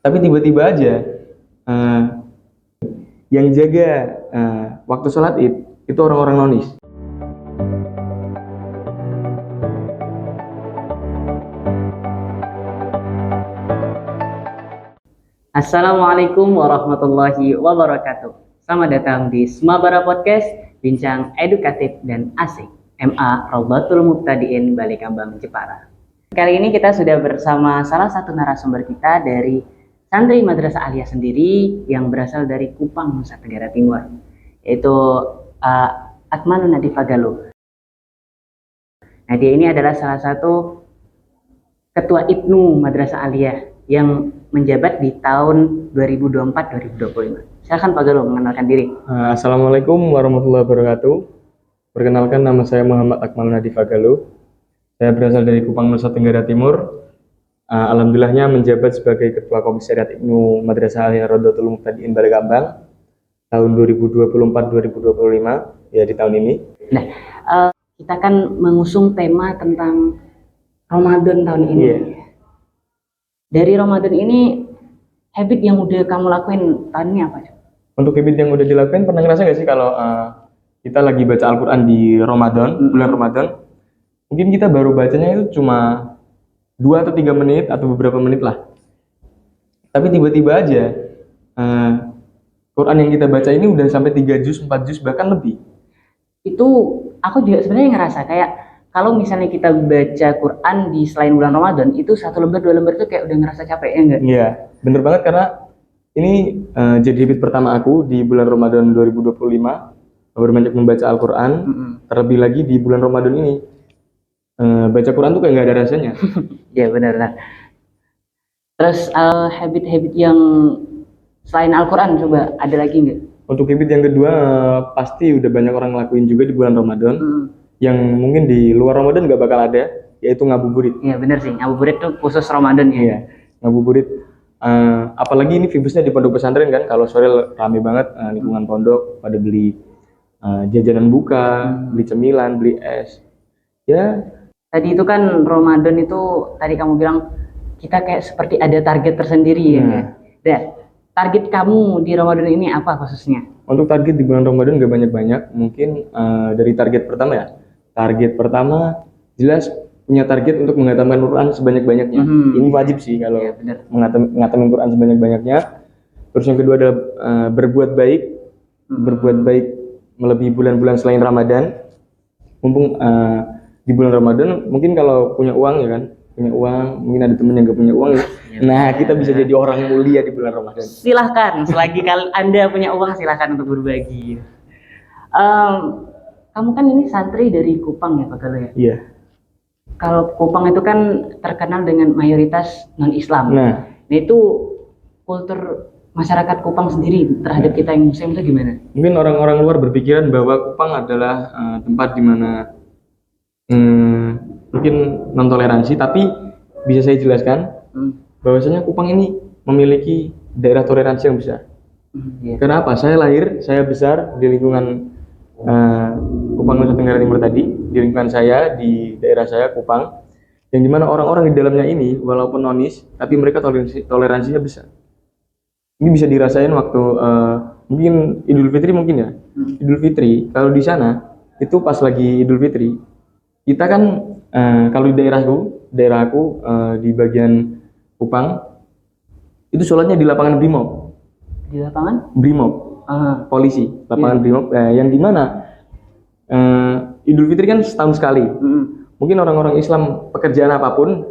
Tapi tiba-tiba aja eh, yang jaga waktu sholat id itu orang-orang nonis. Assalamualaikum warahmatullahi wabarakatuh. Selamat datang di Smabara Podcast, bincang edukatif dan asik. MA Robatul Mubtadiin Balikambang Jepara. Kali ini kita sudah bersama salah satu narasumber kita dari santri Madrasah Aliyah sendiri yang berasal dari Kupang, Nusa Tenggara Timur, yaitu Atmanun Nadifa Galuh. Nah, dia ini adalah salah satu ketua Ibnu Madrasah Aliyah yang menjabat di tahun 2024-2025. Silakan Pak Galuh mengenalkan diri. Assalamualaikum warahmatullahi wabarakatuh. Perkenalkan, nama saya Muhammad Akmal Nadifa Galuh. Saya berasal dari Kupang, Nusa Tenggara Timur. Alhamdulillahnya menjabat sebagai Ketua Komisariat Ibnu Madrasah Aliyah Rodotul Mubtadiin Balikambang tahun 2024-2025, ya di tahun ini. Nah, kita kan mengusung tema tentang Ramadan tahun ini. Yeah. Dari Ramadan ini, habit yang udah kamu lakuin tahun ini apa? Untuk habit yang udah dilakuin, pernah ngerasa gak sih kalau kita lagi baca Al-Quran di Ramadan, bulan Ramadan, mungkin kita baru bacanya itu cuma 2 atau 3 menit atau beberapa menit lah. Tapi tiba-tiba aja Quran yang kita baca ini udah sampai 3 juz, 4 juz, bahkan lebih. Itu aku juga sebenarnya ngerasa kayak kalau misalnya kita baca Quran di selain bulan Ramadan, itu 1 lembar 2 lembar itu kayak udah ngerasa capek, ya enggak? Iya, bener banget, karena ini jadi habit pertama aku di bulan Ramadan 2025, baru banyak membaca Al-Quran. Terlebih lagi di bulan Ramadan ini, baca Quran tuh kayak nggak ada rasanya. Iya benar. Nah, terus habit-habit yang selain Al-Quran coba ada lagi nggak? Untuk habit yang kedua, pasti udah banyak orang ngelakuin juga di bulan Ramadan, yang mungkin di luar Ramadan nggak bakal ada, yaitu ngabuburit. Iya benar sih, ngabuburit tuh khusus Ramadan ya. Iya, ngabuburit. Apalagi ini vibesnya di pondok pesantren kan, kalau sore rame banget, lingkungan pondok pada beli jajanan buka, beli cemilan, beli es. Ya, tadi itu kan Ramadan itu tadi kamu bilang kita kayak seperti ada target tersendiri ya. Nah, target kamu di Ramadan ini apa khususnya? Untuk target di bulan Ramadan gak banyak-banyak, mungkin dari target pertama ya. Target pertama jelas punya target untuk menghatamkan Quran sebanyak-banyaknya. Ini wajib sih kalau menghatamkan Quran sebanyak-banyaknya. Terus yang kedua adalah berbuat baik, berbuat baik melebihi bulan-bulan selain Ramadan. Mumpung di bulan Ramadan mungkin kalau punya uang ya kan, punya uang, mungkin ada temen yang gak punya uang ya. Nah, kita bisa jadi orang mulia di bulan Ramadan. Silahkan, selagi Anda punya uang silahkan untuk berbagi. Kamu kan ini santri dari Kupang ya Pak Galuh ya? Iya. Kalau Kupang itu kan terkenal dengan mayoritas non-Islam. Nah, itu kultur masyarakat Kupang sendiri terhadap kita yang Muslim itu gimana? Mungkin orang-orang luar berpikiran bahwa Kupang adalah tempat di mana mungkin non toleransi, tapi bisa saya jelaskan bahwasanya Kupang ini memiliki daerah toleransi yang besar. Kenapa? Saya lahir, saya besar di lingkungan Kupang Nusa Tenggara Timur tadi, di lingkungan saya, di daerah saya Kupang, yang dimana orang-orang di dalamnya ini walaupun nonis, tapi mereka toleransinya besar. Ini bisa dirasain waktu mungkin Idul Fitri mungkin ya. Idul Fitri kalau di sana itu pas lagi Idul Fitri, kita kan kalau di daerahku di bagian Kupang itu sholatnya di lapangan Brimob. Di lapangan? Brimob. Polisi, lapangan Brimob, yang dimana Idul Fitri kan setahun sekali. Mungkin orang-orang Islam pekerjaan apapun,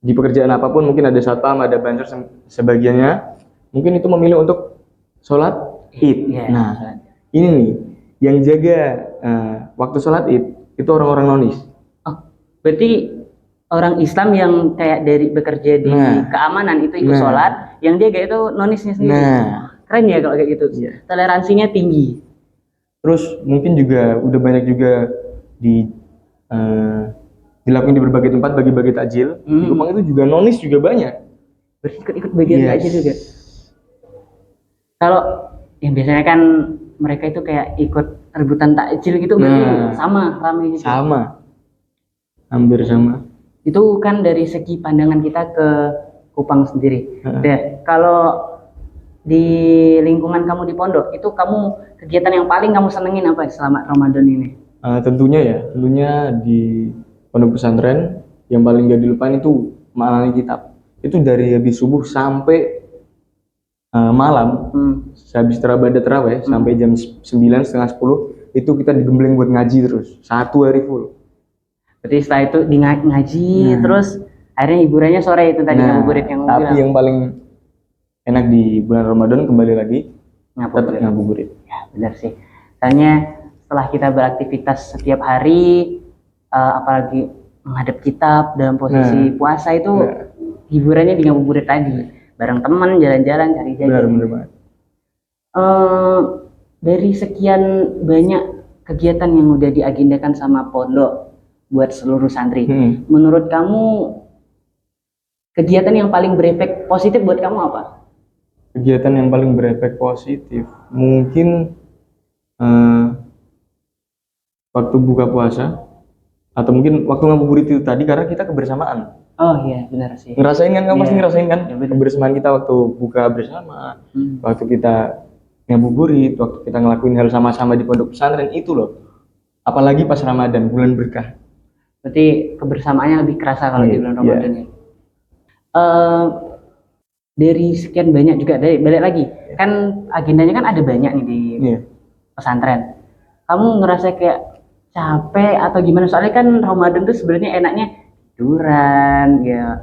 di pekerjaan apapun mungkin ada satpam, ada banser sebagiannya, mungkin itu memilih untuk sholat Id. Nah, ini nih yang jaga waktu sholat Id itu orang-orang nonis. Oh, berarti orang Islam yang kayak dari bekerja di keamanan itu ikut sholat, yang dia kayak itu nonisnya sendiri. Keren ya kalau kayak gitu. Toleransinya tinggi. Terus mungkin juga udah banyak juga dilakukan di berbagai tempat, bagi-bagi takjil. Di Kupang itu juga nonis juga banyak. Ikut bagian takjil juga. Kalau yang biasanya kan mereka itu kayak ikut rebutan takjil gitu, berarti sama ramai gitu. Sama. Hampir sama. Itu kan dari segi pandangan kita ke Kupang sendiri. Deh, kalau di lingkungan kamu di pondok itu kamu kegiatan yang paling kamu senengin apa selama Ramadan ini? Tentunya di pondok pesantren yang paling gak dilupain itu maknani kitab. Itu dari habis subuh sampai malam, habis terawih sampai jam 9 setengah 10 itu kita digembleng buat ngaji terus 1 hari full. Berarti setelah itu di ngaji terus akhirnya hiburannya sore itu tadi ngabuburit yang tapi bilang. yang paling enak di bulan Ramadan kembali lagi Ngabuburit. ngabuburit. Ya benar sih. Soalnya setelah kita beraktivitas setiap hari, apalagi menghadap kitab dalam posisi puasa itu hiburannya di ngabuburit tadi. Bareng teman jalan-jalan cari jajan. Benar banget. Dari sekian banyak kegiatan yang udah diagendakan sama pondok buat seluruh santri, menurut kamu kegiatan yang paling berefek positif buat kamu apa? Kegiatan yang paling berefek positif mungkin waktu buka puasa atau mungkin waktu ngabuburit itu tadi karena kita kebersamaan. Oh iya benar sih. Ngerasain kan kamu pasti ngerasain kan ya, kebersamaan kita waktu buka bersama, waktu kita ngabuburit, waktu kita ngelakuin hal sama-sama di pondok pesantren itu loh. Apalagi pas Ramadan, bulan berkah. Berarti kebersamaannya lebih kerasa kalau di bulan Ramadan ya. Dari sekian banyak juga, balik lagi kan agendanya kan ada banyak nih di pesantren. Kamu ngerasa kayak capek atau gimana? Soalnya kan Ramadan tuh sebenarnya enaknya tiduran, ya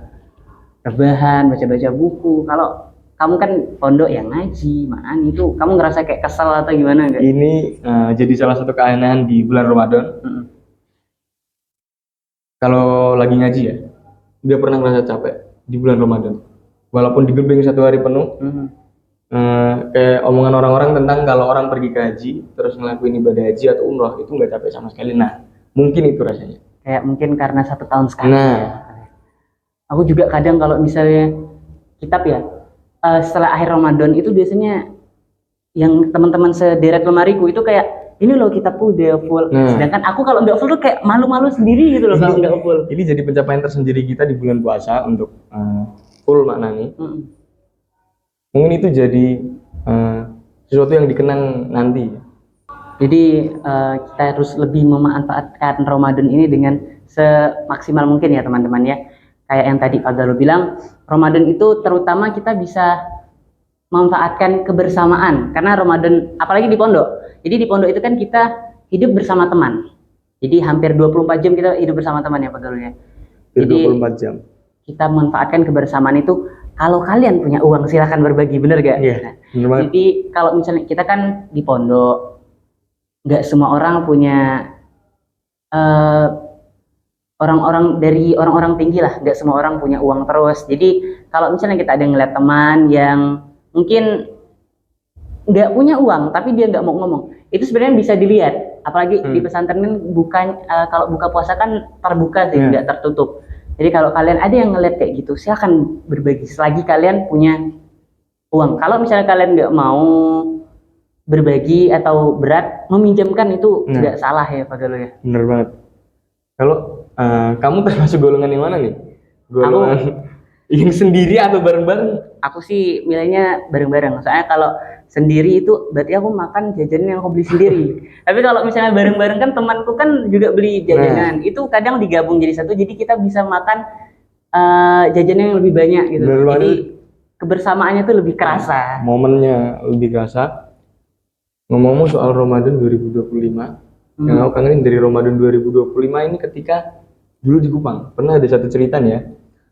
rebahan, baca-baca buku. Kalau kamu kan pondok yang ngaji, mana itu kamu ngerasa kayak kesel atau gimana enggak? Ini jadi salah satu keanehan di bulan Ramadan. Kalau lagi ngaji ya, dia pernah ngerasa capek di bulan Ramadan. Walaupun digembleng 1 hari penuh, kayak omongan orang-orang tentang kalau orang pergi ke haji, terus ngelakuin ibadah haji atau umroh, itu nggak capek sama sekali. Nah, mungkin itu rasanya. Kayak mungkin karena 1 tahun sekali. Aku juga kadang kalau misalnya kitab ya, setelah akhir Ramadan itu biasanya yang teman-teman sederet lemariku itu kayak, ini loh kitabku udah full. Sedangkan aku kalau nggak full tuh kayak malu-malu sendiri gitu loh kalau nggak full. Ini jadi pencapaian tersendiri kita di bulan puasa untuk full maknani. Mungkin itu jadi sesuatu yang dikenang nanti. Jadi kita harus lebih memanfaatkan Ramadan ini dengan semaksimal mungkin ya teman-teman ya. Kayak yang tadi Pak Galuh bilang, Ramadan itu terutama kita bisa memanfaatkan kebersamaan. Karena Ramadan, apalagi di pondok. Jadi di pondok itu kan kita hidup bersama teman. Jadi hampir 24 jam kita hidup bersama teman ya Pak Galuh ya. Jadi 24 jam. Kita memanfaatkan kebersamaan itu. Kalau kalian punya uang silahkan berbagi, bener gak? Iya. Jadi kalau misalnya kita kan di pondok, nggak semua orang punya orang-orang tinggi lah, nggak semua orang punya uang terus. Jadi kalau misalnya kita ada ngeliat teman yang mungkin nggak punya uang tapi dia nggak mau ngomong, itu sebenarnya bisa dilihat. Apalagi di pesantren kan bukan kalau buka puasa kan terbuka sih, nggak tertutup. Jadi kalau kalian ada yang ngeliat kayak gitu, silakan berbagi selagi kalian punya uang. Kalau misalnya kalian nggak mau berbagi atau berat, meminjamkan itu nggak salah ya Pak Galuh ya. Bener banget. Kalau kamu termasuk golongan yang mana nih? Golongan yang sendiri atau bareng-bareng? Aku sih milihnya bareng-bareng. Soalnya kalau sendiri itu berarti aku makan jajanan yang aku beli sendiri. Tapi kalau misalnya bareng-bareng kan temanku kan juga beli jajanan. Itu kadang digabung jadi satu, jadi kita bisa makan jajanan yang lebih banyak gitu. Jadi kebersamaannya tuh lebih kerasa. Momennya lebih kerasa. Ngomong-ngomong soal Ramadan 2025, yang aku kangenin dari Ramadan 2025 ini ketika dulu di Kupang. Pernah ada satu cerita nih ya.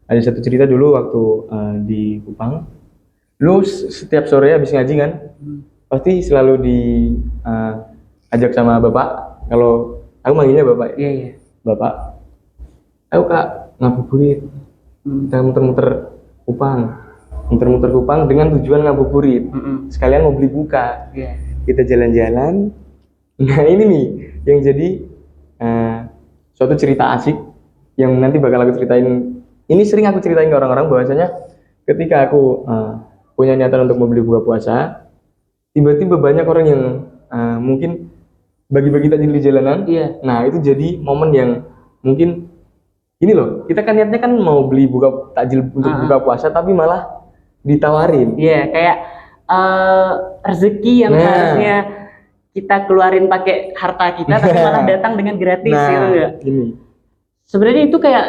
Ada satu cerita dulu waktu di Kupang. Lu setiap sore habis ngaji kan, pasti selalu diajak sama bapak. Kalau aku manggilnya bapak. Iya. Bapak, ayo kak ngabuburit. Kita muter-muter Kupang dengan tujuan ngabuburit. Sekalian mau beli buka. Kita jalan-jalan. Nah ini nih yang jadi suatu cerita asik yang nanti bakal aku ceritain. Ini sering aku ceritain ke orang-orang bahwasanya ketika aku punya niatan untuk membeli buka puasa, tiba-tiba banyak orang yang mungkin bagi-bagi takjil di jalanan. Iya. Nah itu jadi momen yang mungkin Gini loh, kita kan niatnya kan mau beli buka takjil untuk buka puasa, tapi malah ditawarin. Iya, kayak rezeki yang harusnya kita keluarin pakai harta kita, tapi malah datang dengan gratis gitu ya. Gini. Sebenarnya itu kayak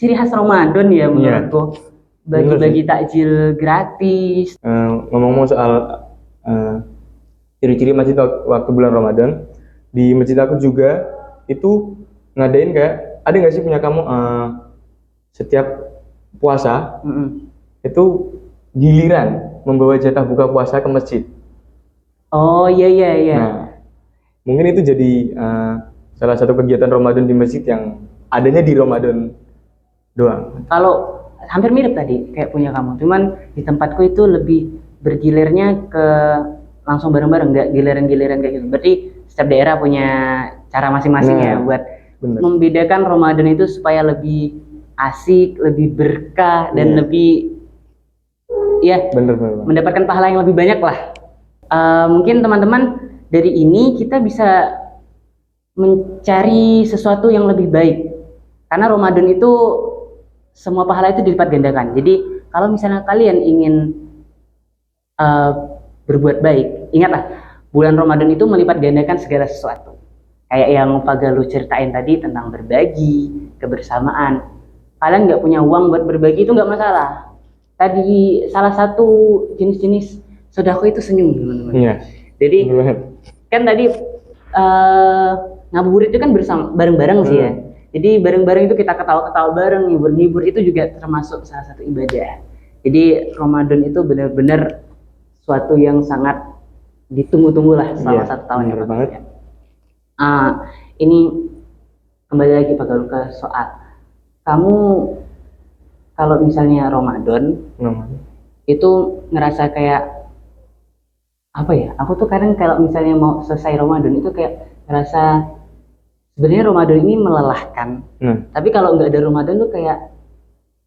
ciri khas Ramadan ya menurutku. Bagi-bagi takjil gratis. Ngomong-ngomong soal ciri-ciri masjid waktu bulan Ramadan, di masjid aku juga itu ngadain kayak, ada nggak sih punya kamu setiap puasa itu giliran membawa jatah buka puasa ke masjid. Oh iya. Nah, mungkin itu jadi salah satu kegiatan Ramadan di masjid yang adanya di Ramadan doang. Kalau hampir mirip tadi kayak punya kamu, cuman di tempatku itu lebih bergilirnya ke langsung bareng-bareng, nggak giliran-giliran kayak gitu. Berarti setiap daerah punya cara masing-masing ya buat membedakan Ramadan itu supaya lebih asik, lebih berkah dan lebih mendapatkan pahala yang lebih banyak lah. Mungkin teman-teman dari ini kita bisa mencari sesuatu yang lebih baik, karena Ramadan itu semua pahala itu dilipat gandakan. Jadi kalau misalnya kalian ingin berbuat baik, ingatlah bulan Ramadan itu melipat gandakan segala sesuatu. Kayak yang Pak Galuh ceritain tadi tentang berbagi, kebersamaan. Kalian nggak punya uang buat berbagi itu nggak masalah. Tadi salah satu jenis-jenis sedekah itu senyum, teman-teman. Iya. Jadi kan tadi ngabuburit itu kan bareng-bareng sih ya. Jadi bareng-bareng itu kita ketawa-ketawa bareng, ngibur-ngibur itu juga termasuk salah satu ibadah. Jadi Ramadan itu benar-benar suatu yang sangat ditunggu-tunggu lah selama satu tahun ya. Banget. Ini kembali lagi Pak Galuh ke soal kamu kalau misalnya Ramadan itu ngerasa kayak apa ya? Aku tuh kadang kalau misalnya mau selesai Ramadan itu kayak ngerasa sebenarnya Ramadan ini melelahkan. Tapi kalau nggak ada Ramadan tuh kayak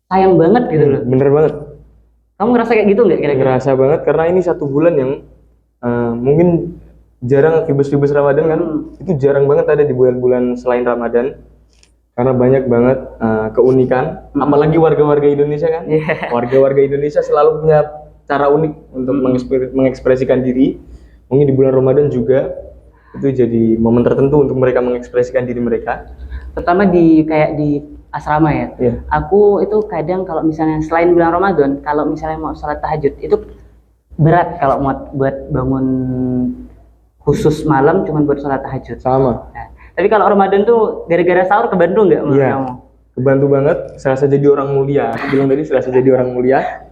sayang banget gitu loh. Bener banget. Kamu ngerasa kayak gitu nggak kira-kira? Ngerasa banget karena ini satu bulan yang mungkin jarang vibes-vibes Ramadan kan, itu jarang banget ada di bulan-bulan selain Ramadan karena banyak banget keunikan, apalagi warga-warga Indonesia kan. Warga-warga Indonesia selalu punya cara unik untuk mengekspresikan diri. Mungkin di bulan Ramadan juga itu jadi momen tertentu untuk mereka mengekspresikan diri mereka. Terutama kayak di asrama ya. Aku itu kadang kalau misalnya selain bulan Ramadan, kalau misalnya mau sholat tahajud itu berat kalau mau buat bangun khusus malam cuma buat sholat tahajud. Sama. Nah, tapi kalau Ramadan tuh gara-gara sahur kebantu nggak menurut kamu? Kebantu banget. Serasa jadi orang mulia. Aku bilang tadi serasa jadi orang mulia.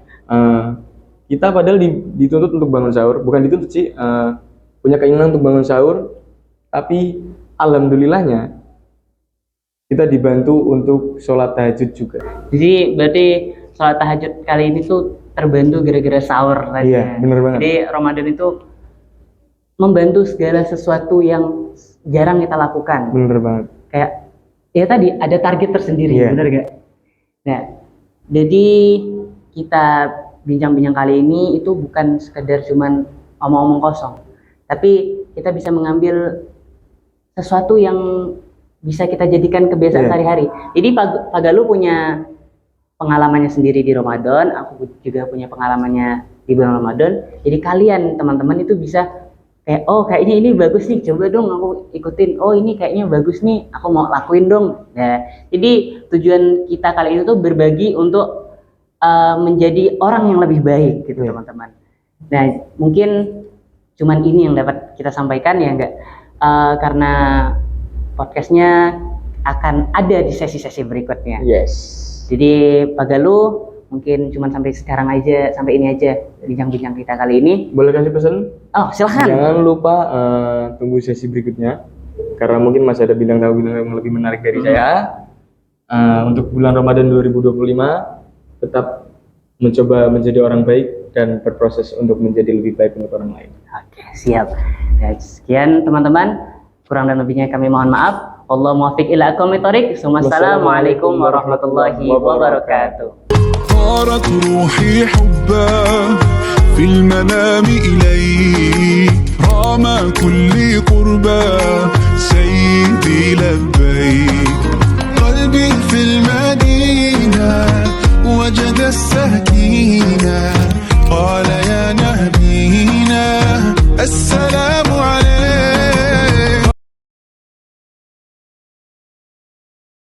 Kita padahal dituntut untuk bangun sahur, bukan dituntut sih, punya keinginan untuk bangun sahur, tapi alhamdulillahnya kita dibantu untuk sholat tahajud juga. Jadi berarti sholat tahajud kali ini tuh terbantu gara-gara sahur tadi. Iya, bener banget. Jadi Ramadan itu membantu segala sesuatu yang jarang kita lakukan. Bener banget. Kayak ya tadi ada target tersendiri, bener gak? Nah, jadi kita bincang-bincang kali ini itu bukan sekedar cuman omong-omong kosong, tapi kita bisa mengambil sesuatu yang bisa kita jadikan kebiasaan sehari-hari. Jadi Pak Galuh punya pengalamannya sendiri di Ramadan, aku juga punya pengalamannya di bulan Ramadan. Jadi kalian teman-teman itu bisa kayak, oh kayaknya ini bagus nih, coba dong aku ikutin. Oh ini kayaknya bagus nih, aku mau lakuin dong. Nah, jadi tujuan kita kali ini tuh berbagi untuk menjadi orang yang lebih baik gitu teman-teman. Nah mungkin cuman ini yang dapat kita sampaikan ya enggak, karena podcastnya akan ada di sesi-sesi berikutnya. Jadi Pak Galuh mungkin cuma sampai sekarang aja, sampai ini aja bincang-bincang kita kali ini. Boleh kasih pesan? Oh silahkan. Jangan lupa tunggu sesi berikutnya, karena mungkin masih ada bintang tamu yang lebih menarik dari saya. Untuk bulan Ramadan 2025 tetap mencoba menjadi orang baik dan berproses untuk menjadi lebih baik untuk orang lain. Oke, siap. Dan sekian teman-teman, kurang dan lebihnya kami mohon maaf. Allah muwaffiq ila aqwamit thoriq. Wassalamualaikum warahmatullahi wabarakatuh. طارت روحي حبا في المنام إليك رام كل قربا سيدي لبيك قلبي في المنام هنا